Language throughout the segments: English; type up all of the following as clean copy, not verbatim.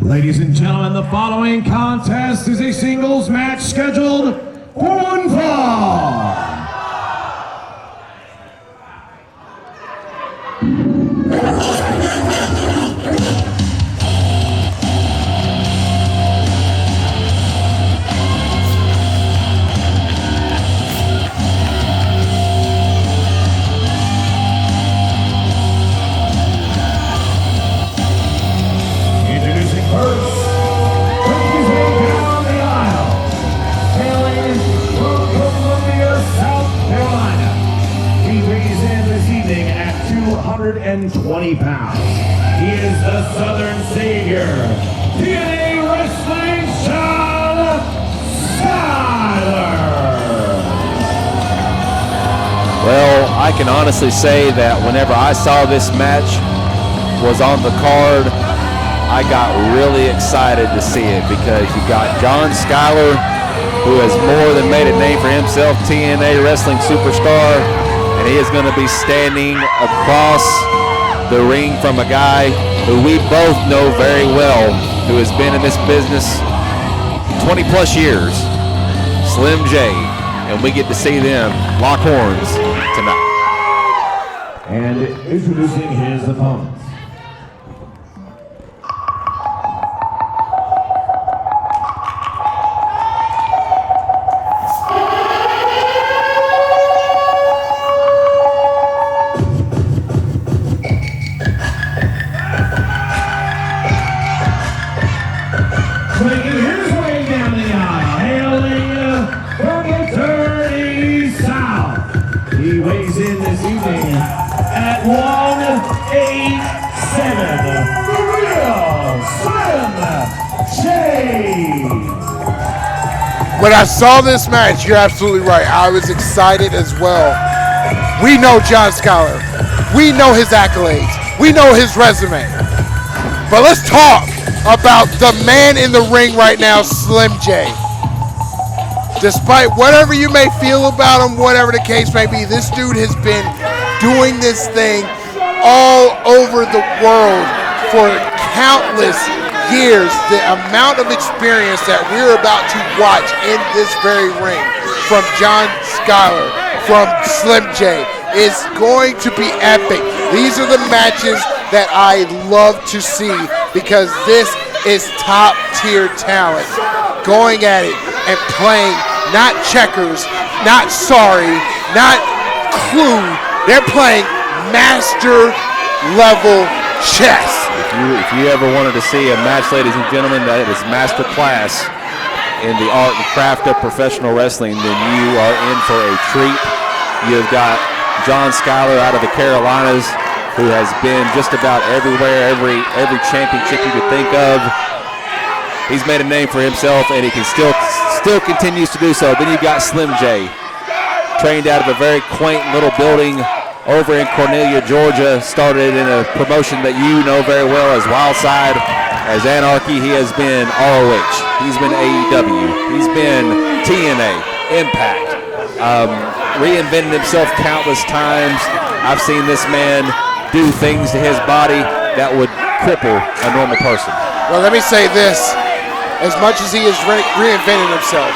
Ladies and gentlemen, the following contest is a singles match scheduled for one fall. And 20 pounds. He is the Southern Savior, TNA Wrestling Sean Skyler. Well, I can honestly say that whenever I saw this match was on the card, I got really excited to see it because you got John Skyler, who has more than made a name for himself, TNA Wrestling Superstar, and he is going to be standing across the ring from a guy who we both know very well, who has been in this business 20 plus years, Slim J, and we get to see them lock horns tonight. And introducing his opponents. Making his way down the aisle, hailing from the dirty South. He weighs in this evening at 187, the real Slim J. When I saw this match, you're absolutely right. I was excited as well. We know John Skyler. We know his accolades. We know his resume. But let's talk about the man in the ring right now, Slim J. Despite whatever you may feel about him, whatever the case may be, this dude has been doing this thing all over the world for countless years. The amount of experience that we're about to watch in this very ring from John Skyler, from Slim J, is going to be epic. These are the matches that I love to see because this is top tier talent going at it and playing not checkers, not sorry, not clue. They're playing master level chess. If you ever wanted to see a match, ladies and gentlemen, that is master class in the art and craft of professional wrestling, then you are in for a treat. You've got John Skyler out of the Carolinas, who has been just about everywhere, every championship you could think of. He's made a name for himself, and he can still continues to do so. Then you've got Slim J, trained out of a very quaint little building over in Cornelia, Georgia. Started in a promotion that you know very well as Wildside, as Anarchy. He has been ROH. He's been AEW. He's been TNA, Impact. Reinvented himself countless times. I've seen this man do things to his body that would cripple a normal person. Well, let me say this. As much as he has reinvented himself,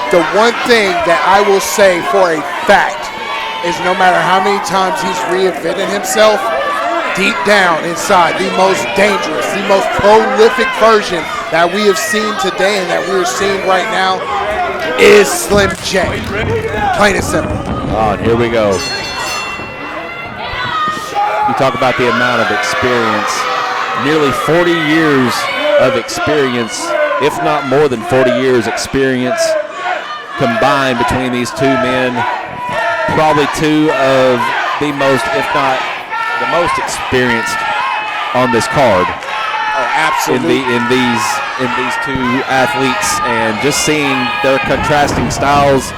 the one thing that I will say for a fact is no matter how many times he's reinvented himself, deep down inside, the most dangerous, the most prolific version that we have seen today and that we are seeing right now is Slim J. Plain and simple. Oh, and here we go. You talk about the amount of experience, nearly 40 years of experience, if not more than 40 years experience combined between these two men. Probably two of the most, if not the most experienced on this card. Oh, absolutely. In these two athletes, and just seeing their contrasting styles,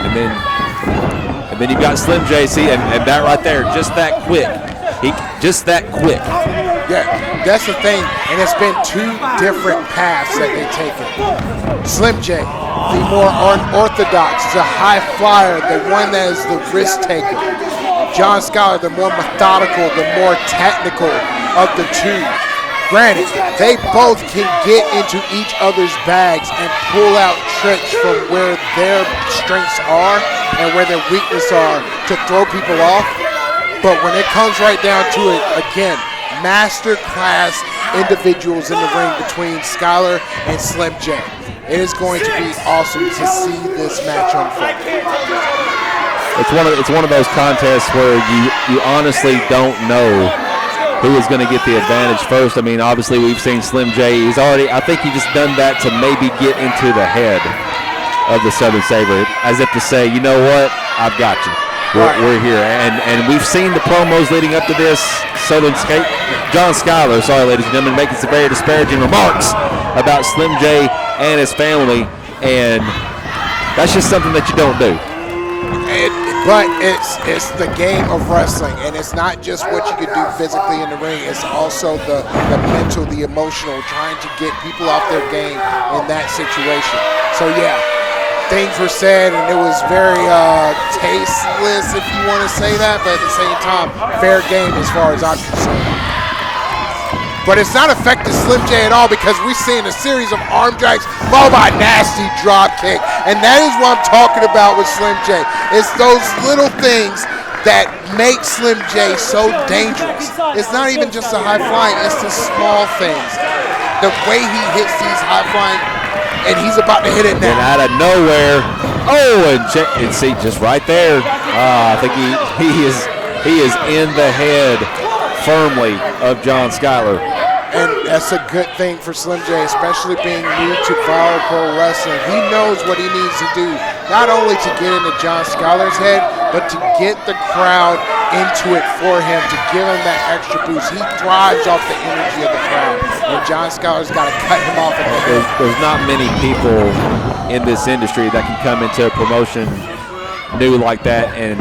and then you've got Slim J, and that right there, just that quick. Just that quick. Yeah, that's the thing, and it's been two different paths that they've taken. Slim J, the more unorthodox, the high flyer, the one that is the risk taker. John Skyler, the more methodical, the more technical of the two. Granted, they both can get into each other's bags and pull out tricks from where their strengths are and where their weaknesses are to throw people off. But when it comes right down to it, again, master class individuals in the ring between Skyler and Slim J. It is going to be awesome to see this match unfold. It's one of those contests where you honestly don't know who is going to get the advantage first. I mean, obviously we've seen Slim J. I think he just done that to maybe get into the head of the Southern Saber, as if to say, you know what, I've got you. We're here. And we've seen the promos leading up to this. John Skyler, sorry ladies and gentlemen, making some very disparaging remarks about Slim J and his family, and that's just something that you don't do. But it's the game of wrestling, and it's not just what you can do physically in the ring. It's also the mental, the emotional, trying to get people off their game in that situation. So yeah, things were said, and it was very tasteless, if you want to say that, but at the same time, fair game as far as I'm concerned. But it's not affected Slim J at all, because we've seen a series of arm drags followed by a nasty drop kick. And that is what I'm talking about with Slim J. It's those little things that make Slim J so dangerous. It's not even just the high flying, it's the small things. The way he hits these high flying, and he's about to hit it now. And out of nowhere, and see, just right there, I think he is in the head firmly of John Skyler. And that's a good thing for Slim J, especially being new to Viral Pro Wrestling. He knows what he needs to do, not only to get into John Skyler's head, but to get the crowd into it for him, to give him that extra boost. He thrives off the energy of the crowd, and John Skyler's got to cut him off at the head. There's not many people in this industry that can come into a promotion new like that and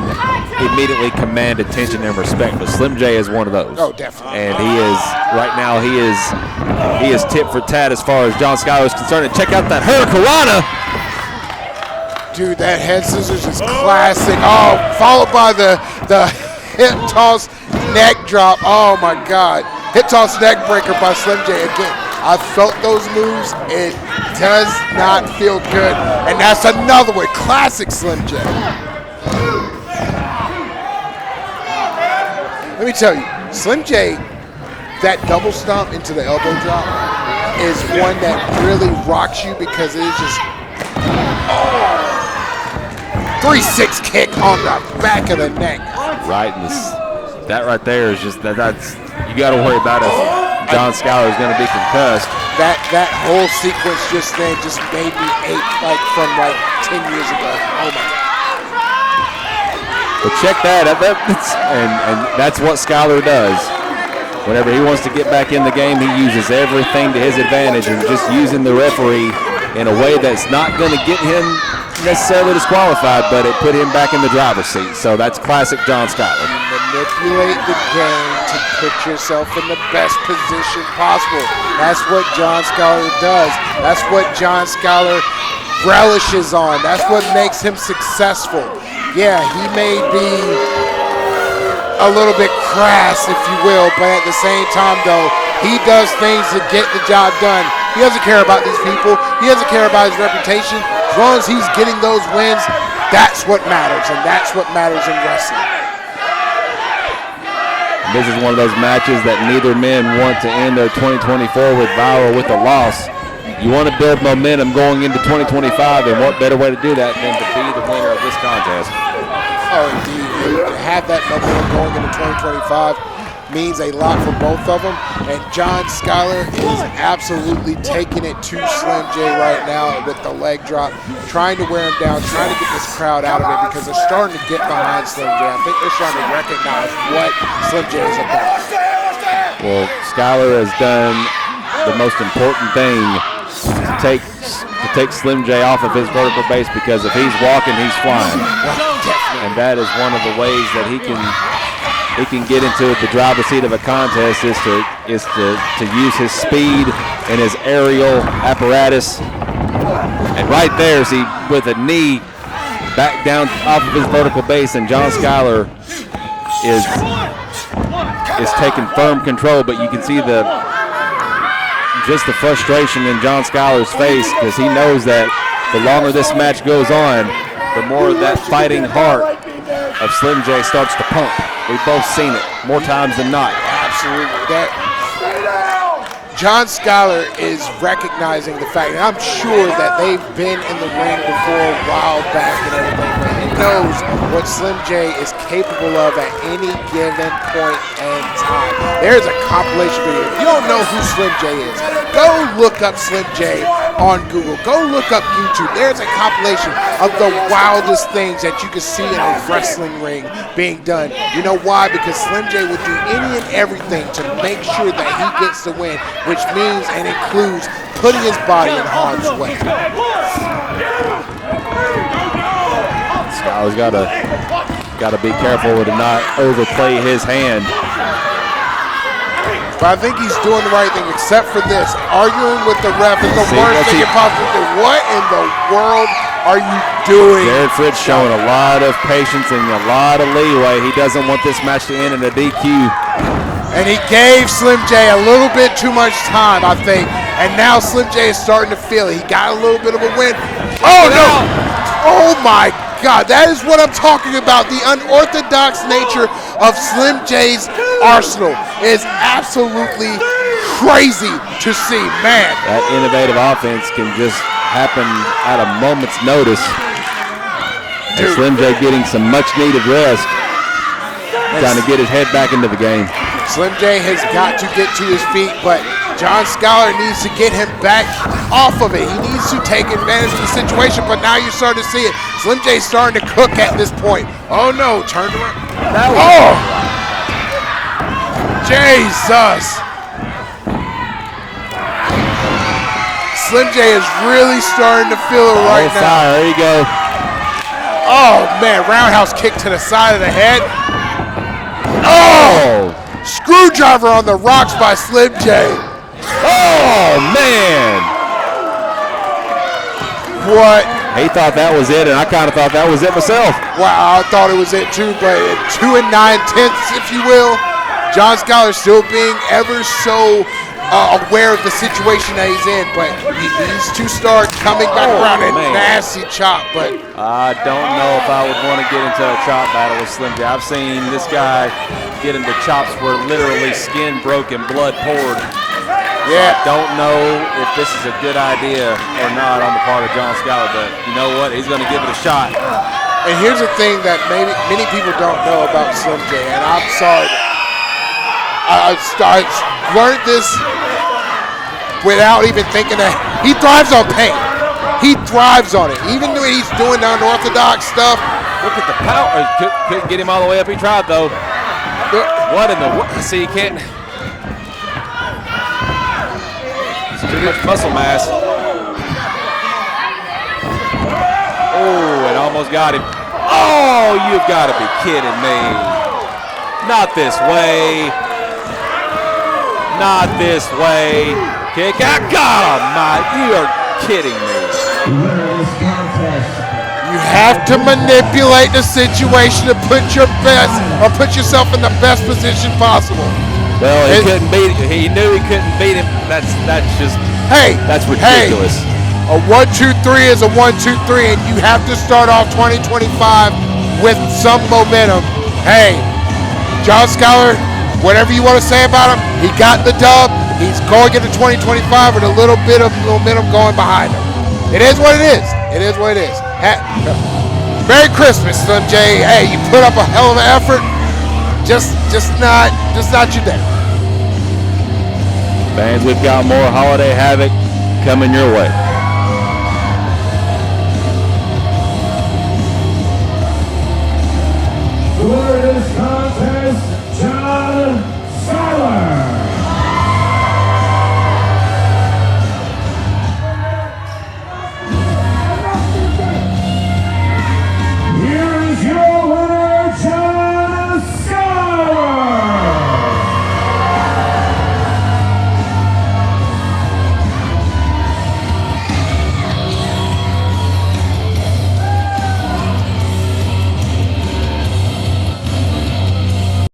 immediately command attention and respect, but Slim J is one of those. Oh, definitely. And he is tit for tat as far as John Skyler is concerned. And check out that Hurricanrana. Dude, that head scissors is classic. Oh, followed by the hip toss neck drop. Oh my God. Hip toss neck breaker by Slim J again. I felt those moves. It does not feel good. And that's another one. Classic Slim J. Let me tell you, Slim J, that double stomp into the elbow drop is one that really rocks you, because it is just 3-6 kick on the back of the neck. Right, and that right there is just that's you got to worry about if John Skyler is going to be concussed. That whole sequence just then just made me ache like from like 10 years ago. Oh my God. But check that, and that's what Skyler does. Whenever he wants to get back in the game, he uses everything to his advantage, and just using the referee in a way that's not going to get him necessarily disqualified, but it put him back in the driver's seat. So that's classic John Skyler. Manipulate the game to put yourself in the best position possible. That's what John Skyler does. That's what John Skyler relishes on. That's what makes him successful. Yeah, he may be a little bit crass, if you will, but at the same time, though, he does things to get the job done. He doesn't care about these people. He doesn't care about his reputation. As long as he's getting those wins, that's what matters, and that's what matters in wrestling. This is one of those matches that neither men want to end their 2024 with Viral with a loss. You want to build momentum going into 2025, and what better way to do that than to be the winner of this contest? Oh, indeed. To have that momentum going into 2025 means a lot for both of them, and John Skyler is absolutely taking it to Slim J right now with the leg drop, trying to wear him down, trying to get this crowd out of it, because they're starting to get behind Slim J. I think they're starting to recognize what Slim J is about. Well, Skyler has done the most important thing to take Slim J off of his vertical base, because if he's walking, he's flying. And that is one of the ways that he can get into the driver's seat of a contest is to use his speed and his aerial apparatus. And right there, see, with a knee back down off of his vertical base, and John Skyler is taking firm control, but you can see the just the frustration in John Skyler's face, because he knows that the longer this match goes on, the more that fighting heart of Slim J starts to pump. We've both seen it more times than not. Absolutely. John Skyler is recognizing the fact, and I'm sure that they've been in the ring before a while back and everything, but he knows what Slim J is capable of at any given point in time. There's a compilation video. If you don't know who Slim J is, go look up Slim J on Google. Go look up YouTube. There's a compilation of the wildest things that you can see in a wrestling ring being done. You know why? Because Slim J would do any and everything to make sure that he gets the win, which means and includes putting his body in harm's way. Skyler's got to be careful to not overplay his hand. But I think he's doing the right thing, except for this. Arguing with the ref is the worst thing you possibly do. What in the world are you doing? Jared Fritz showing a lot of patience and a lot of leeway. He doesn't want this match to end in a DQ. And he gave Slim J a little bit too much time, I think. And now Slim J is starting to feel it. He got a little bit of a win. Oh, no! Oh, my God. That is what I'm talking about. The unorthodox nature of Slim J's arsenal is absolutely crazy to see, man. That innovative offense can just happen at a moment's notice. And Slim J getting some much-needed rest, trying to get his head back into the game. Slim J has got to get to his feet, but John Skyler needs to get him back off of it. He needs to take advantage of the situation, but now you're starting to see it. Slim J's starting to cook at this point. Oh, no, turned around. Oh! Jesus! Slim J is really starting to feel it right now. There you go. Oh, man, roundhouse kick to the side of the head. Oh! Screwdriver on the rocks by Slim J. Oh, man. What? He thought that was it, and I kind of thought that was it myself. Wow, I thought it was it too, but 2 9/10, if you will. John Skyler still being ever so aware of the situation that he's in, but he needs to start coming back around. A nasty chop, but I don't know if I would want to get into a chop battle with Slim J. I've seen this guy get into chops where literally skin broke and blood poured. yeah. I don't know if this is a good idea or not on the part of John Skyler, but you know what? He's going to give it a shot. And here's the thing that maybe many people don't know about Slim J, and I'm sorry. I learned this without even thinking that he thrives on pain. He thrives on it. Even though he's doing the unorthodox stuff. Look at the power. Couldn't get him all the way up. He tried, though. What in the world? See, he can't. He's too much muscle mass. Oh, it almost got him. Oh, you've got to be kidding me. Not this way. Not this way. Kick out. God almighty, you are kidding me. You have to manipulate the situation to put yourself in the best position possible. Well, he couldn't beat him. He knew he couldn't beat him. That's just that's ridiculous. A 1-2-3 is a 1-2-3, and you have to start off 2025 with some momentum. Hey, John Skyler, whatever you want to say about him, he got the dub. He's going into 2025 with a little bit of momentum going behind him. It is what it is. It is what it is. Merry Christmas, Slim J. Hey, you put up a hell of an effort. Just not your day. Fans, we've got more Holiday Havoc coming your way.